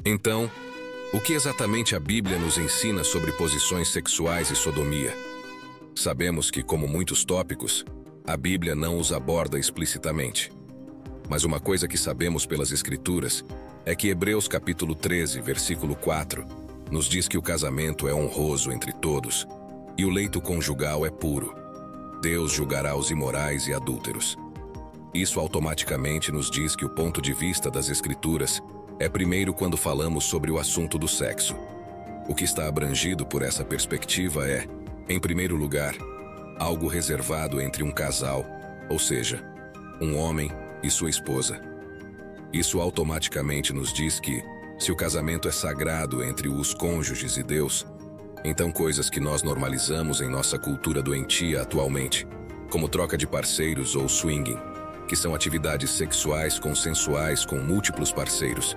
Então, o que exatamente a Bíblia nos ensina sobre posições sexuais e sodomia? Sabemos que, como muitos tópicos, a Bíblia não os aborda explicitamente. Mas uma coisa que sabemos pelas Escrituras é que Hebreus capítulo 13, versículo 4, nos diz que o casamento é honroso entre todos e o leito conjugal é puro. Deus julgará os imorais e adúlteros. Isso automaticamente nos diz que o ponto de vista das Escrituras é primeiro quando falamos sobre o assunto do sexo. O que está abrangido por essa perspectiva é, em primeiro lugar, algo reservado entre um casal, ou seja, um homem e sua esposa. Isso automaticamente nos diz que, se o casamento é sagrado entre os cônjuges e Deus, então coisas que nós normalizamos em nossa cultura doentia atualmente, como troca de parceiros ou swinging, que são atividades sexuais consensuais com múltiplos parceiros,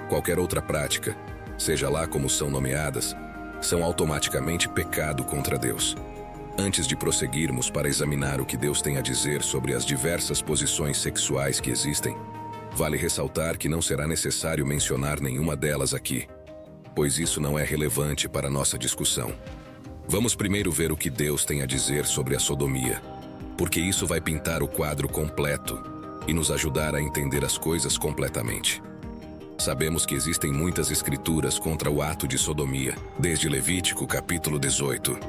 qualquer outra prática, seja lá como são nomeadas, são automaticamente pecado contra Deus. Antes de prosseguirmos para examinar o que Deus tem a dizer sobre as diversas posições sexuais que existem, vale ressaltar que não será necessário mencionar nenhuma delas aqui, pois isso não é relevante para nossa discussão. Vamos primeiro ver o que Deus tem a dizer sobre a sodomia, porque isso vai pintar o quadro completo e nos ajudar a entender as coisas completamente. Sabemos que existem muitas escrituras contra o ato de sodomia, desde Levítico capítulo 18,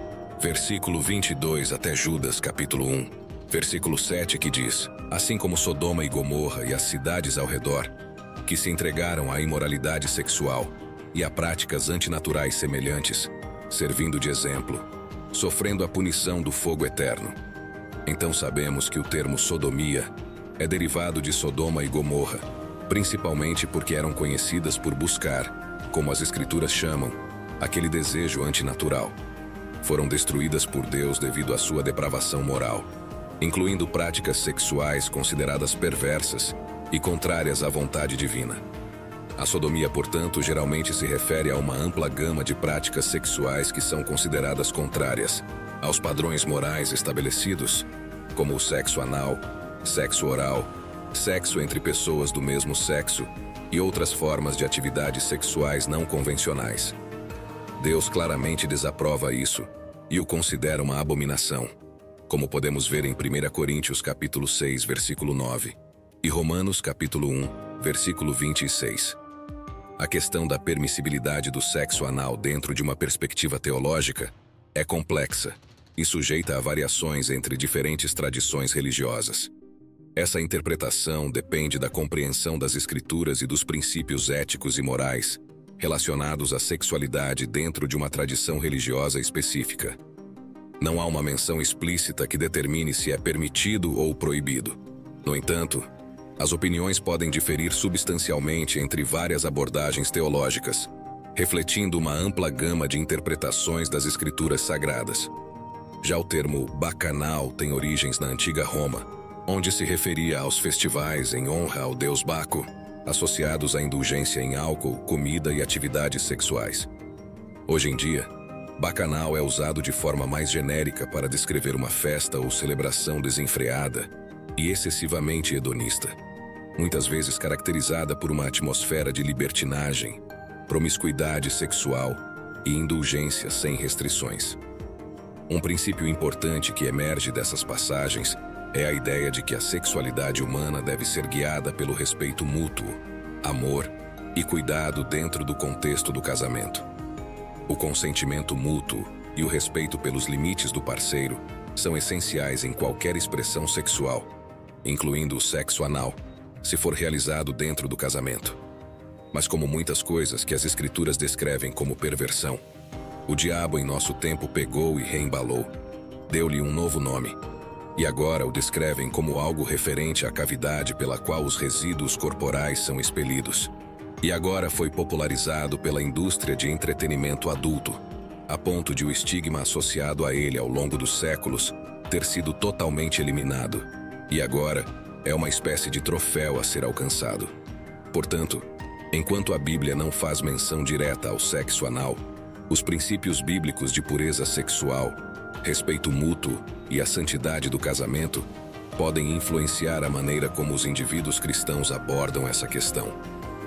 versículo 22 até Judas capítulo 1, versículo 7, que diz: assim como Sodoma e Gomorra e as cidades ao redor, que se entregaram à imoralidade sexual e a práticas antinaturais semelhantes, servindo de exemplo, sofrendo a punição do fogo eterno. Então sabemos que o termo sodomia é derivado de Sodoma e Gomorra, principalmente porque eram conhecidas por buscar, como as Escrituras chamam, aquele desejo antinatural. Foram destruídas por Deus devido à sua depravação moral, incluindo práticas sexuais consideradas perversas e contrárias à vontade divina. A sodomia, portanto, geralmente se refere a uma ampla gama de práticas sexuais que são consideradas contrárias aos padrões morais estabelecidos, como o sexo anal, sexo oral, sexo entre pessoas do mesmo sexo e outras formas de atividades sexuais não convencionais. Deus claramente desaprova isso e o considera uma abominação, como podemos ver em 1 Coríntios capítulo 6, versículo 9, e Romanos capítulo 1, versículo 26. A questão da permissibilidade do sexo anal dentro de uma perspectiva teológica é complexa e sujeita a variações entre diferentes tradições religiosas. Essa interpretação depende da compreensão das Escrituras e dos princípios éticos e morais relacionados à sexualidade dentro de uma tradição religiosa específica. Não há uma menção explícita que determine se é permitido ou proibido. No entanto, as opiniões podem diferir substancialmente entre várias abordagens teológicas, refletindo uma ampla gama de interpretações das Escrituras sagradas. Já o termo bacanal tem origens na antiga Roma, onde se referia aos festivais em honra ao deus Baco, associados à indulgência em álcool, comida e atividades sexuais. Hoje em dia, bacanal é usado de forma mais genérica para descrever uma festa ou celebração desenfreada e excessivamente hedonista, muitas vezes caracterizada por uma atmosfera de libertinagem, promiscuidade sexual e indulgência sem restrições. Um princípio importante que emerge dessas passagens é a ideia de que a sexualidade humana deve ser guiada pelo respeito mútuo, amor e cuidado dentro do contexto do casamento. O consentimento mútuo e o respeito pelos limites do parceiro são essenciais em qualquer expressão sexual, incluindo o sexo anal, se for realizado dentro do casamento. Mas como muitas coisas que as Escrituras descrevem como perversão, o diabo em nosso tempo pegou e reembalou, deu-lhe um novo nome, e agora o descrevem como algo referente à cavidade pela qual os resíduos corporais são expelidos. E agora foi popularizado pela indústria de entretenimento adulto, a ponto de o estigma associado a ele ao longo dos séculos ter sido totalmente eliminado, e agora é uma espécie de troféu a ser alcançado. Portanto, enquanto a Bíblia não faz menção direta ao sexo anal, os princípios bíblicos de pureza sexual, respeito mútuo e a santidade do casamento podem influenciar a maneira como os indivíduos cristãos abordam essa questão.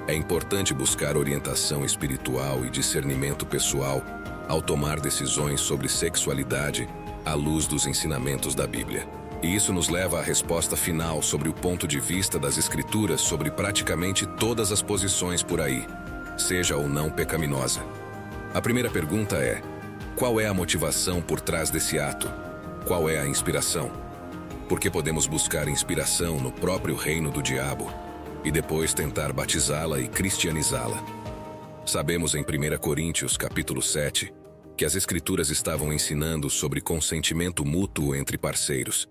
É importante buscar orientação espiritual e discernimento pessoal ao tomar decisões sobre sexualidade à luz dos ensinamentos da Bíblia. E isso nos leva à resposta final sobre o ponto de vista das Escrituras sobre praticamente todas as posições por aí, seja ou não pecaminosa. A primeira pergunta é: qual é a motivação por trás desse ato? Qual é a inspiração? Porque podemos buscar inspiração no próprio reino do diabo e depois tentar batizá-la e cristianizá-la. Sabemos em 1 Coríntios, capítulo 7, que as Escrituras estavam ensinando sobre consentimento mútuo entre parceiros,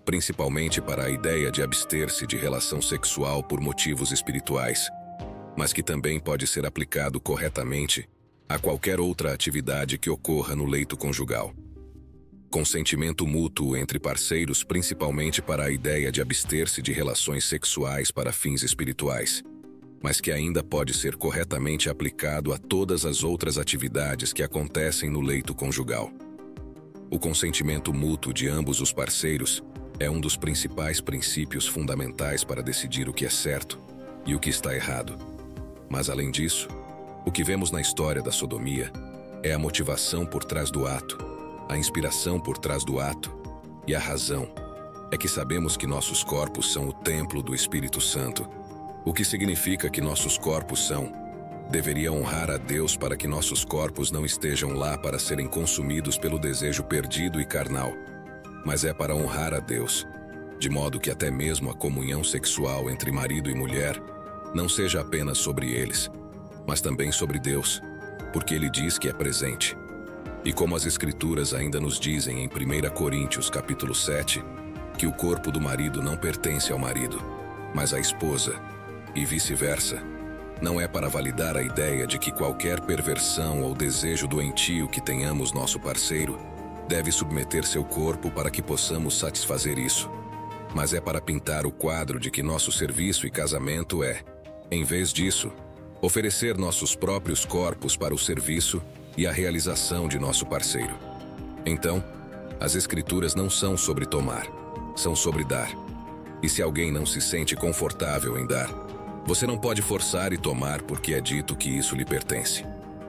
principalmente para a ideia de abster-se de relação sexual por motivos espirituais, mas que também pode ser aplicado corretamente a qualquer outra atividade que ocorra no leito conjugal. Consentimento mútuo entre parceiros, principalmente para a ideia de abster-se de relações sexuais para fins espirituais, mas que ainda pode ser corretamente aplicado a todas as outras atividades que acontecem no leito conjugal. O consentimento mútuo de ambos os parceiros é um dos principais princípios fundamentais para decidir o que é certo e o que está errado. Mas, além disso, o que vemos na história da sodomia é a motivação por trás do ato, a inspiração por trás do ato e a razão é que sabemos que nossos corpos são o templo do Espírito Santo, o que significa que nossos corpos deveria honrar a Deus para que nossos corpos não estejam lá para serem consumidos pelo desejo perdido e carnal, mas é para honrar a Deus, de modo que até mesmo a comunhão sexual entre marido e mulher não seja apenas sobre eles, mas também sobre Deus, porque Ele diz que é presente. E como as Escrituras ainda nos dizem em 1 Coríntios capítulo 7, que o corpo do marido não pertence ao marido, mas à esposa, e vice-versa, não é para validar a ideia de que qualquer perversão ou desejo doentio que tenhamos nosso parceiro deve submeter seu corpo para que possamos satisfazer isso, mas é para pintar o quadro de que nosso serviço e casamento em vez disso, oferecer nossos próprios corpos para o serviço e a realização de nosso parceiro. Então, as Escrituras não são sobre tomar, são sobre dar. E se alguém não se sente confortável em dar, você não pode forçar e tomar porque é dito que isso lhe pertence.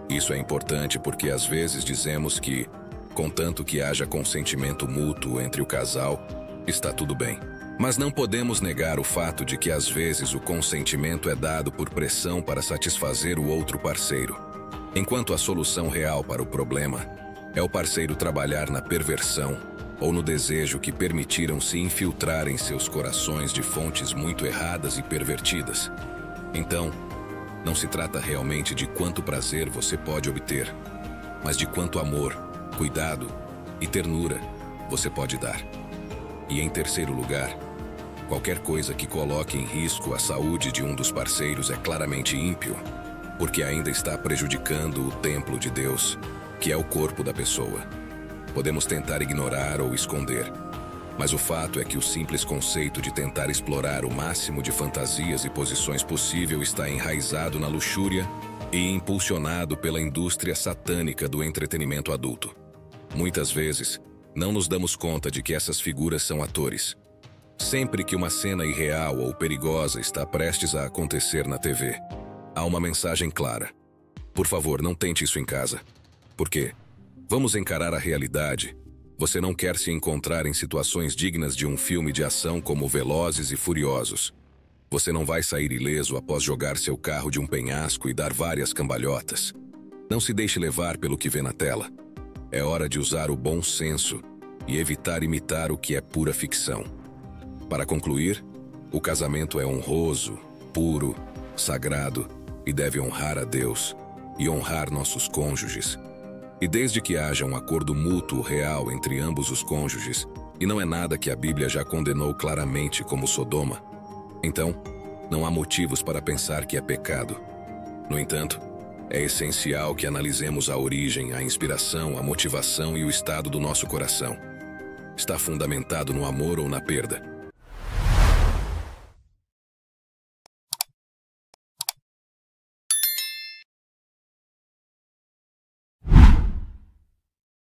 Isso é importante porque às vezes dizemos que, contanto que haja consentimento mútuo entre o casal, está tudo bem. Mas não podemos negar o fato de que às vezes o consentimento é dado por pressão para satisfazer o outro parceiro, enquanto a solução real para o problema é o parceiro trabalhar na perversão ou no desejo que permitiram se infiltrar em seus corações de fontes muito erradas e pervertidas. Então, não se trata realmente de quanto prazer você pode obter, mas de quanto amor, cuidado e ternura você pode dar. E em terceiro lugar, qualquer coisa que coloque em risco a saúde de um dos parceiros é claramente ímpio, porque ainda está prejudicando o templo de Deus, que é o corpo da pessoa. Podemos tentar ignorar ou esconder, mas o fato é que o simples conceito de tentar explorar o máximo de fantasias e posições possível está enraizado na luxúria e impulsionado pela indústria satânica do entretenimento adulto. Muitas vezes, não nos damos conta de que essas figuras são atores. Sempre que uma cena irreal ou perigosa está prestes a acontecer na TV, há uma mensagem clara. Por favor, não tente isso em casa. Por quê? Vamos encarar a realidade. Você não quer se encontrar em situações dignas de um filme de ação como Velozes e Furiosos. Você não vai sair ileso após jogar seu carro de um penhasco e dar várias cambalhotas. Não se deixe levar pelo que vê na tela. É hora de usar o bom senso e evitar imitar o que é pura ficção. Para concluir, o casamento é honroso, puro, sagrado e deve honrar a Deus e honrar nossos cônjuges. E desde que haja um acordo mútuo real entre ambos os cônjuges, e não é nada que a Bíblia já condenou claramente como Sodoma, então não há motivos para pensar que é pecado. No entanto, é essencial que analisemos a origem, a inspiração, a motivação e o estado do nosso coração. Está fundamentado no amor ou na perda?